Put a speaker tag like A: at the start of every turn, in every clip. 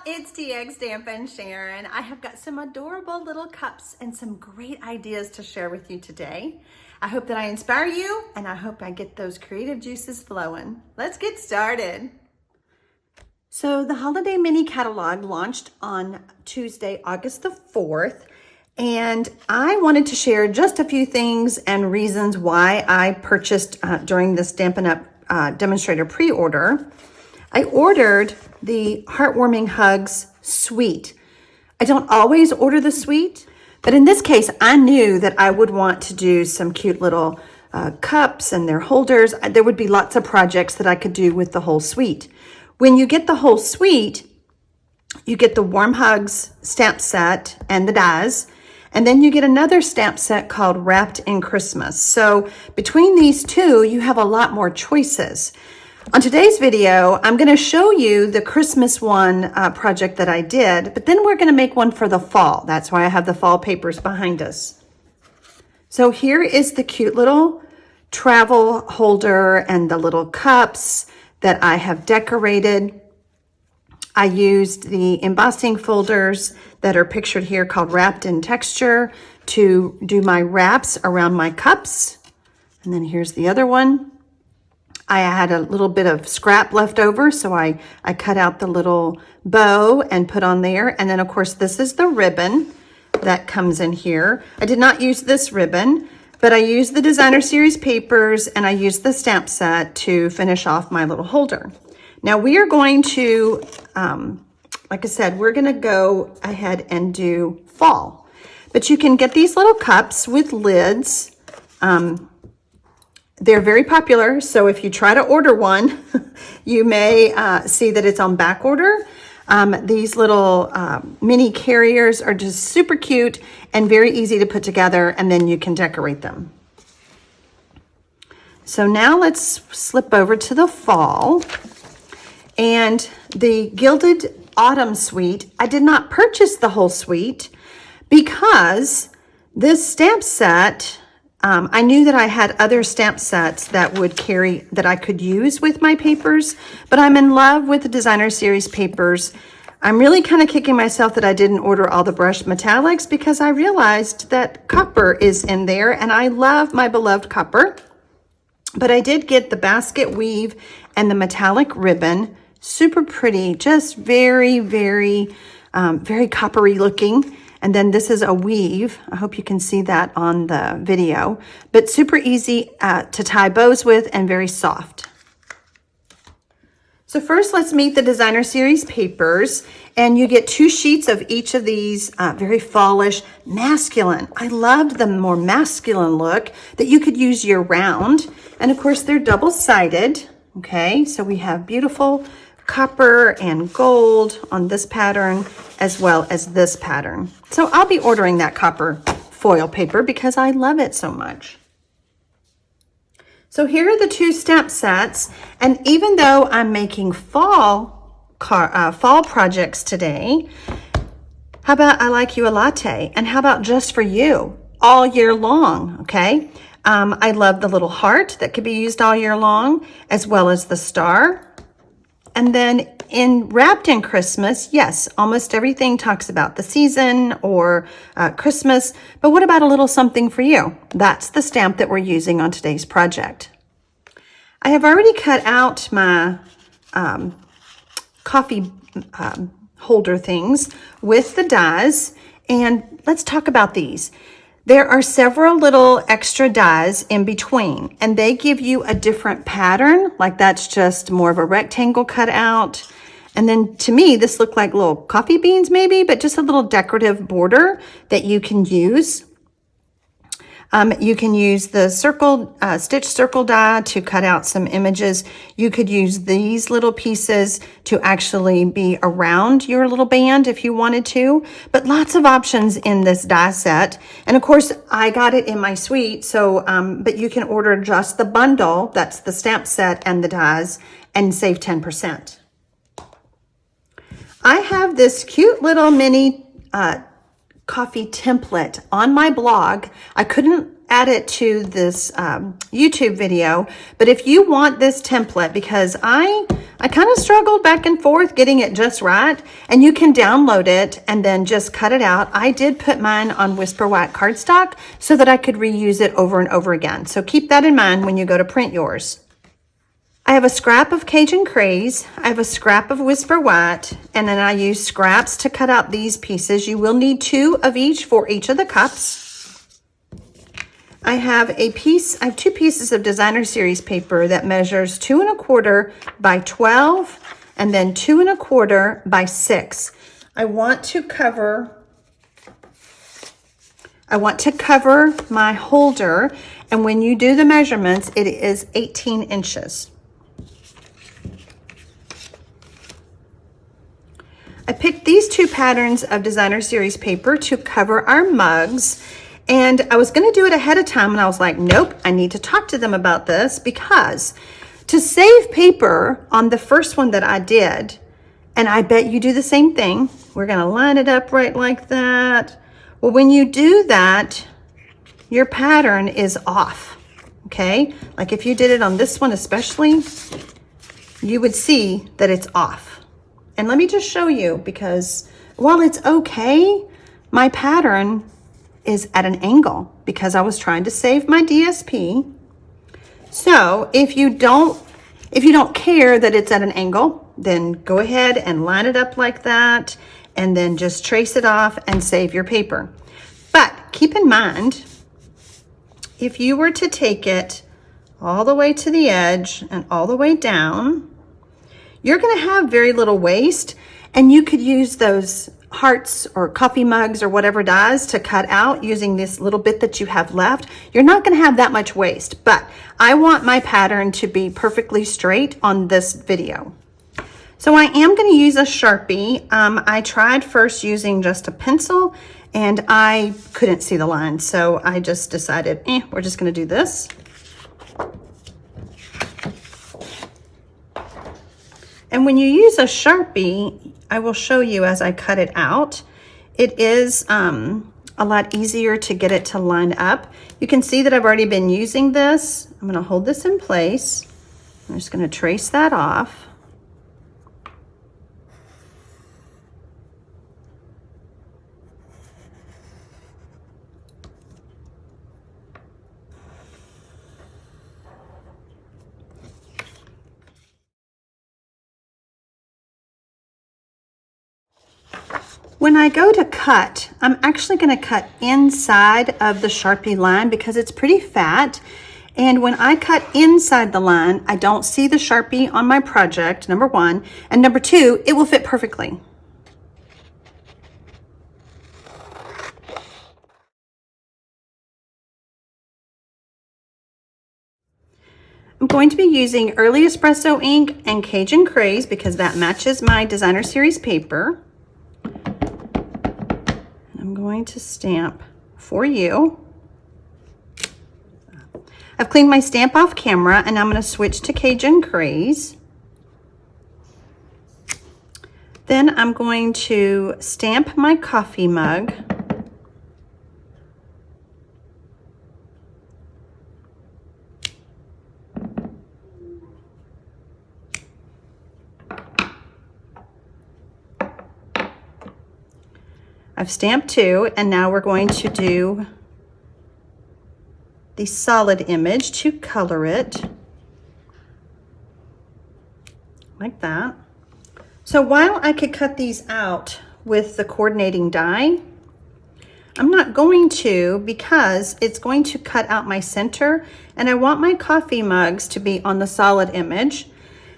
A: it's TxStampin, Sharon. I have got some adorable little cups and some great ideas to share with you today. I hope that I inspire you and I hope I get those creative juices flowing. Let's get started. So the Holiday Mini Catalog launched on Tuesday, August the 4th, and I wanted to share just a few things and reasons why I purchased during the Stampin' Up! Demonstrator pre-order. I ordered the Heartwarming Hugs suite. I don't always order the suite, but in this case, I knew that I would want to do some cute little cups and their holders. There would be lots of projects that I could do with the whole suite. When you get the whole suite, you get the Warm Hugs stamp set and the dies, and then you get another stamp set called Wrapped in Christmas. So between these two, you have a lot more choices. On today's video, I'm going to show you the Christmas one project that I did, but then we're going to make one for the fall. That's why I have the fall papers behind us. So here is the cute little travel holder and the little cups that I have decorated. I used the embossing folders that are pictured here called Wrapped in Texture to do my wraps around my cups. And then here's the other one. I had a little bit of scrap left over, so I cut out the little bow and put on there. And then, of course, this is the ribbon that comes in here. I did not use this ribbon, but I used the Designer Series papers and I used the stamp set to finish off my little holder. Now, we are going to, like I said, we're going to go ahead and do fall. But you can get these little cups with lids. They're very popular, so if you try to order one, you may see that it's on back order. These little mini carriers are just super cute and very easy to put together, and then you can decorate them. So now let's slip over to the fall. And the Gilded Autumn Suite, I did not purchase the whole suite because this stamp set, I knew that I had other stamp sets that would carry, that I could use with my papers, but I'm in love with the Designer Series papers. I'm really kind of kicking myself that I didn't order all the brushed metallics because I realized that copper is in there and I love my beloved copper. But I did get the basket weave and the metallic ribbon, super pretty, just very, very, very coppery looking. And then this is a weave. I hope you can see that on the video, but super easy to tie bows with and very soft. So first, let's meet the Designer Series papers, and you get 2 sheets of each of these very fallish, masculine. I loved the more masculine look that you could use year round. And of course, they're double-sided. Okay, so we have beautiful copper and gold on this pattern as well as this pattern. So I'll be ordering that copper foil paper because I love it so much. So here are the 2 stamp sets, and even though I'm making fall projects today, how about I Like You a Latte, and how about Just for You all year long, okay? I love the little heart that could be used all year long, as well as the star. And then in Wrapped in Christmas, yes, almost everything talks about the season or Christmas, but what about a little something for you? That's the stamp that we're using on today's project. I have already cut out my coffee holder things with the dies, and let's talk about these. There are several little extra dies in between, and they give you a different pattern, like that's just more of a rectangle cut out. And then to me, this looked like little coffee beans maybe, but just a little decorative border that you can use. You can use the stitch circle die to cut out some images. You could use these little pieces to actually be around your little band if you wanted to, but lots of options in this die set. And of course, I got it in my suite, so, but you can order just the bundle, that's the stamp set and the dies, and save 10%. I have this cute little mini coffee template on my blog. I couldn't add it to this YouTube video, but if you want this template, because I kind of struggled back and forth getting it just right, and you can download it and then just cut it out. I did put mine on Whisper White cardstock so that I could reuse it over and over again. So keep that in mind when you go to print yours. I have a scrap of Cajun Craze, I have a scrap of Whisper White, and then I use scraps to cut out these pieces. You will need 2 of each for each of the cups. I have 2 pieces of Designer Series paper that measures 2 1/4 by 12 and then 2 1/4 by 6. I want to cover my holder, and when you do the measurements, it is 18 inches. I picked these 2 patterns of Designer Series paper to cover our mugs, and I was going to do it ahead of time, and I was like, nope, I need to talk to them about this, because to save paper on the first one that I did, and I bet you do the same thing, we're going to line it up right like that. Well, when you do that, your pattern is off, okay? Like if you did it on this one especially, you would see that it's off. And let me just show you, because while it's okay, my pattern is at an angle because I was trying to save my DSP. So if you don't care that it's at an angle, then go ahead and line it up like that, and then just trace it off and save your paper. But keep in mind, if you were to take it all the way to the edge and all the way down, you're going to have very little waste, and you could use those hearts or coffee mugs or whatever dies to cut out using this little bit that you have left. You're not going to have that much waste, but I want my pattern to be perfectly straight on this video. So I am going to use a Sharpie. I tried first using just a pencil, and I couldn't see the line, so I just decided, we're just going to do this. And when you use a Sharpie, I will show you as I cut it out, it is a lot easier to get it to line up. You can see that I've already been using this. I'm going to hold this in place. I'm just going to trace that off. When I go to cut, I'm actually going to cut inside of the Sharpie line because it's pretty fat. And when I cut inside the line, I don't see the Sharpie on my project, number 1. And number 2, it will fit perfectly. I'm going to be using Early Espresso ink and Cajun Craze because that matches my Designer Series paper. I'm going to stamp for you. I've cleaned my stamp off camera, and I'm going to switch to Cajun Craze. Then I'm going to stamp my coffee mug. I've stamped 2, and now we're going to do the solid image to color it like that. So while I could cut these out with the coordinating die, I'm not going to, because it's going to cut out my center, and I want my coffee mugs to be on the solid image.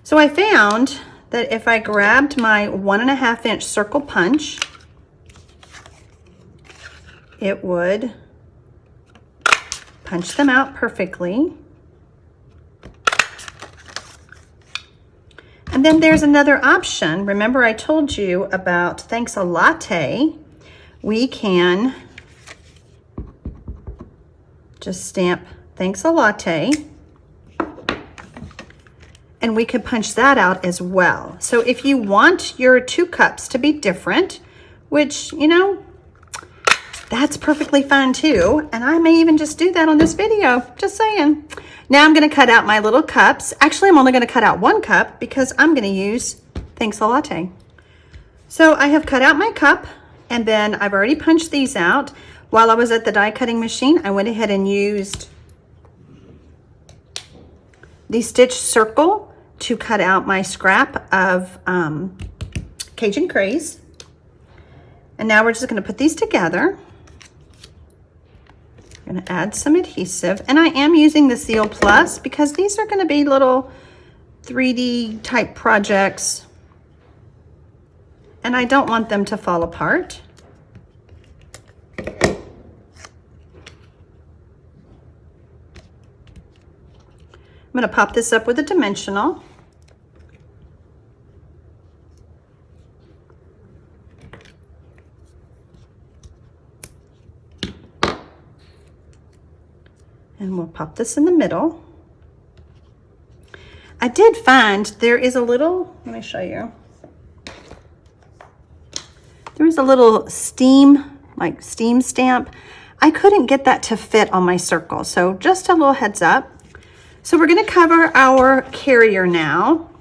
A: So I found that if I grabbed my 1.5 inch circle punch, it would punch them out perfectly. And then there's another option. Remember I told you about Thanks a Latte. We can just stamp Thanks a Latte, and we could punch that out as well. So if you want your 2 cups to be different, which, you know, that's perfectly fine too. And I may even just do that on this video, just saying. Now I'm gonna cut out my little cups. Actually, I'm only gonna cut out 1 cup because I'm gonna use Thanks a Latte. So I have cut out my cup, and then I've already punched these out. While I was at the die cutting machine, I went ahead and used the stitch circle to cut out my scrap of Cajun Craze. And now we're just gonna put these together. I'm gonna add some adhesive, and I am using the Seal Plus because these are gonna be little 3D type projects, and I don't want them to fall apart. I'm gonna pop this up with a dimensional. And we'll pop this in the middle. I did find there is a little, let me show you. There is a little steam stamp. I couldn't get that to fit on my circle, so just a little heads up. So we're gonna cover our carrier now.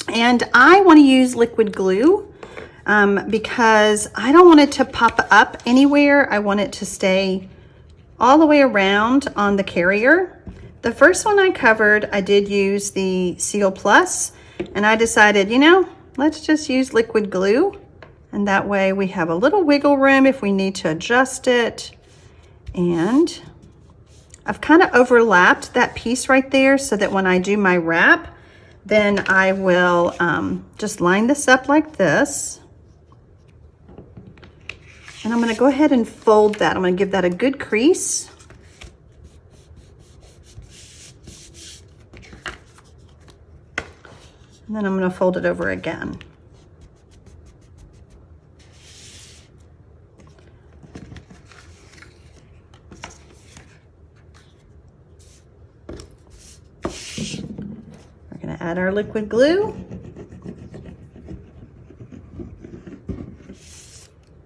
A: And I wanna use liquid glue because I don't want it to pop up anywhere. I want it to stay all the way around on the carrier. The first one I covered, I did use the Seal Plus, and I decided, you know, let's just use liquid glue, and that way we have a little wiggle room if we need to adjust it. And I've kind of overlapped that piece right there so that when I do my wrap, then I will just line this up like this. And I'm gonna go ahead and fold that. I'm gonna give that a good crease. And then I'm gonna fold it over again. We're gonna add our liquid glue.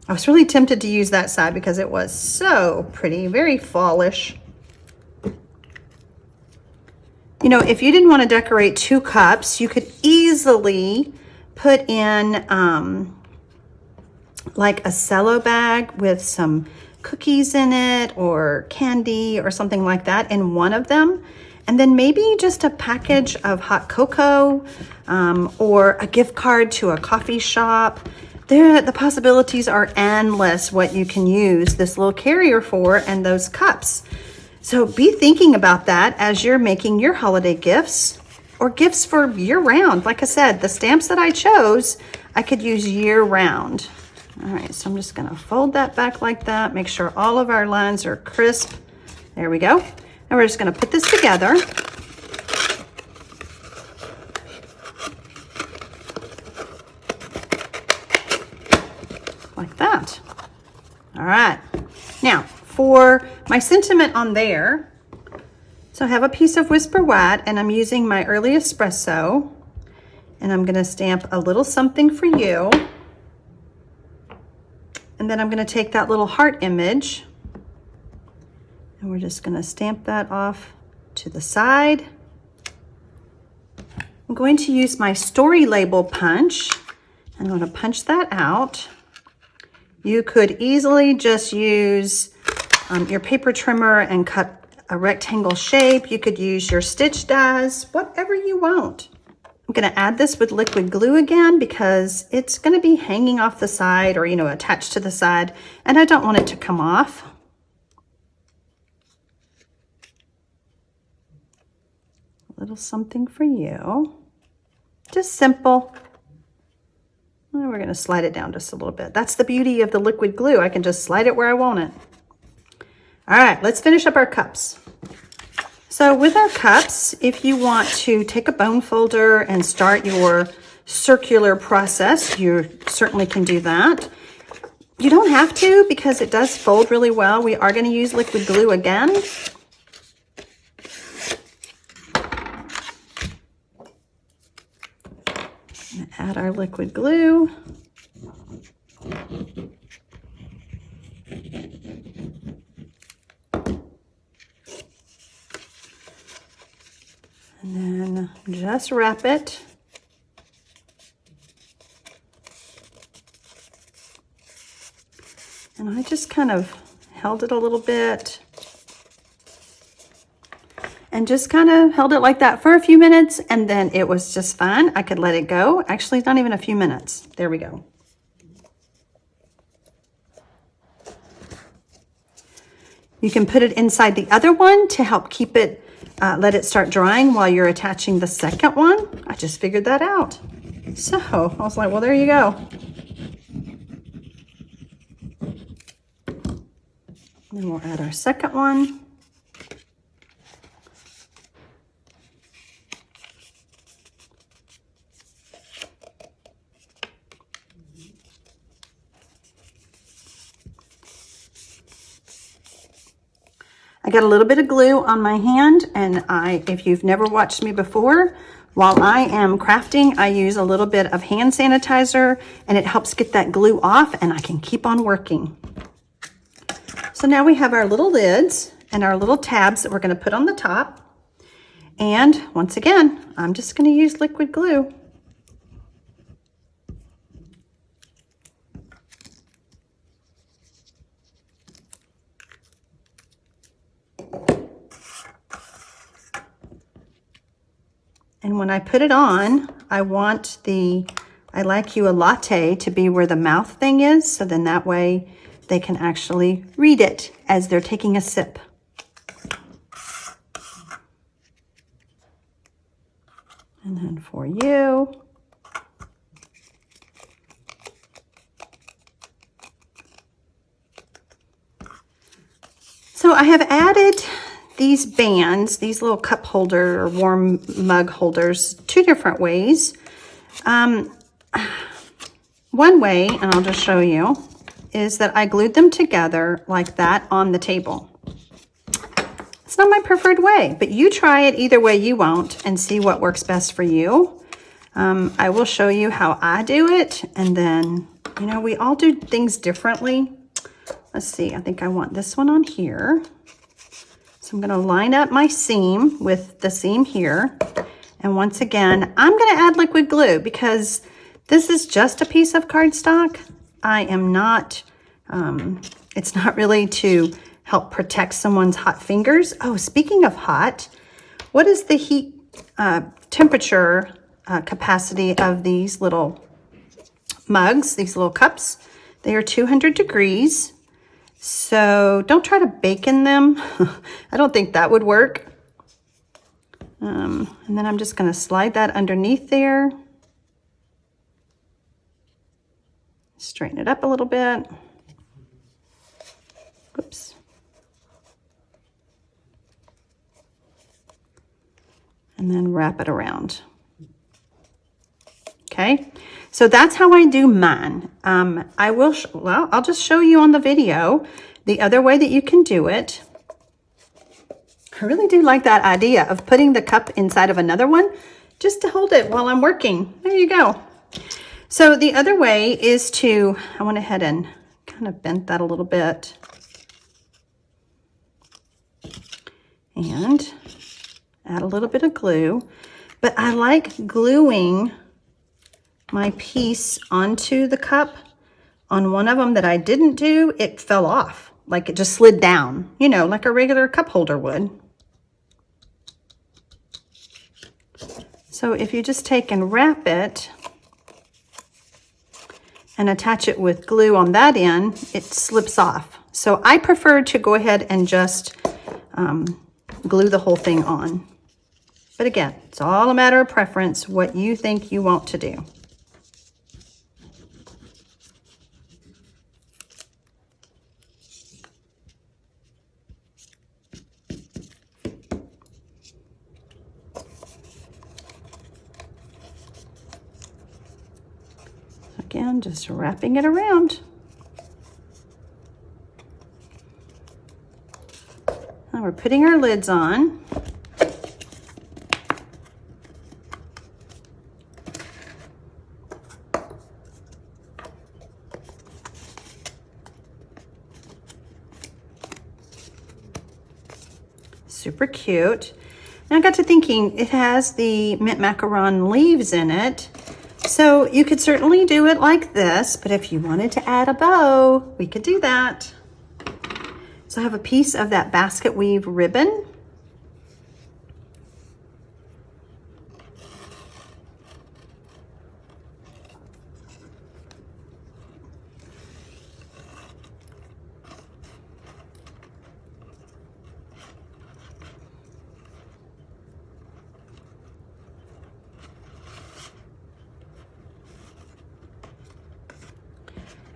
A: I was really tempted to use that side because it was so pretty, very fallish. You know, if you didn't want to decorate 2 cups, you could easily put in like a cello bag with some cookies in it or candy or something like that in one of them. And then maybe just a package of hot cocoa or a gift card to a coffee shop. The possibilities are endless what you can use this little carrier for and those cups. So be thinking about that as you're making your holiday gifts or gifts for year round. Like I said, the stamps that I chose, I could use year round. All right, so I'm just gonna fold that back like that, make sure all of our lines are crisp. There we go. And we're just gonna put this together. Like that. All right. Now, for my sentiment on there, so I have a piece of Whisper White, and I'm using my early espresso, and I'm gonna stamp a little something for you. And then I'm gonna take that little heart image, and we're just gonna stamp that off to the side. I'm going to use my story label punch. I'm gonna punch that out. You could easily just use your paper trimmer and cut a rectangle shape. You could use your stitch dies, whatever you want. I'm gonna add this with liquid glue again because it's gonna be hanging off the side or, you know, attached to the side, and I don't want it to come off. A little something for you. Just simple. And we're gonna slide it down just a little bit. That's the beauty of the liquid glue. I can just slide it where I want it. All right, let's finish up our cups. So with our cups, if you want to take a bone folder and start your circular process, you certainly can do that. You don't have to because it does fold really well. We are gonna use liquid glue again. Add our liquid glue. just wrap it. And I just kind of held it a little bit and just kind of held it like that for a few minutes, and then it was just fine. I could let it go. Actually, it's not even a few minutes. There we go. You can put it inside the other one to help keep it, let it start drying while you're attaching the second one. I just figured that out. So I was like, well, there you go. Then we'll add our second one. I got a little bit of glue on my hand, and if you've never watched me before, while I am crafting, I use a little bit of hand sanitizer, and it helps get that glue off, and I can keep on working. So now we have our little lids and our little tabs that we're going to put on the top. And once again, I'm just going to use liquid glue. And when I put it on, I want I like you a latte to be where the mouth thing is, so then that way they can actually read it as they're taking a sip. And then for you, so I have added these bands, these little cup holder or warm mug holders, two different ways. One way, and I'll just show you, is that I glued them together like that on the table. It's not my preferred way, but you try it either way you want and see what works best for you. I will show you how I do it, and then, you know, we all do things differently. Let's see, I think I want this one on here. So I'm going to line up my seam with the seam here. And once again, I'm going to add liquid glue because this is just a piece of cardstock. I am not, it's not really to help protect someone's hot fingers. Oh, speaking of hot, what is the heat temperature capacity of these little mugs, these little cups? They are 200 degrees. So don't try to bake in them. I don't think that would work. And then I'm just going to slide that underneath there. Straighten it up a little bit. Oops. And then wrap it around. Okay, so that's how I do mine. I'll just show you on the video the other way that you can do it. I really do like that idea of putting the cup inside of another one just to hold it while I'm working. There you go. So the other way is I went ahead and kind of bent that a little bit. And add a little bit of glue. But I like gluing my piece onto the cup. On one of them that I didn't do, it fell off. Like it just slid down, you know, like a regular cup holder would. So if you just take and wrap it and attach it with glue on that end, it slips off. So I prefer to go ahead and just glue the whole thing on. But again, it's all a matter of preference, what you think you want to do. Again, just wrapping it around. Now we're putting our lids on. Super cute. And I got to thinking, it has the mint macaron leaves in it. So you could certainly do it like this, but if you wanted to add a bow, we could do that. So I have a piece of that basket weave ribbon.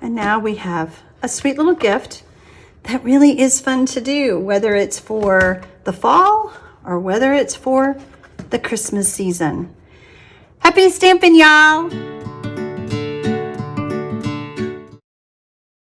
A: And now we have a sweet little gift that really is fun to do, whether it's for the fall or whether it's for the Christmas season. Happy stamping, y'all!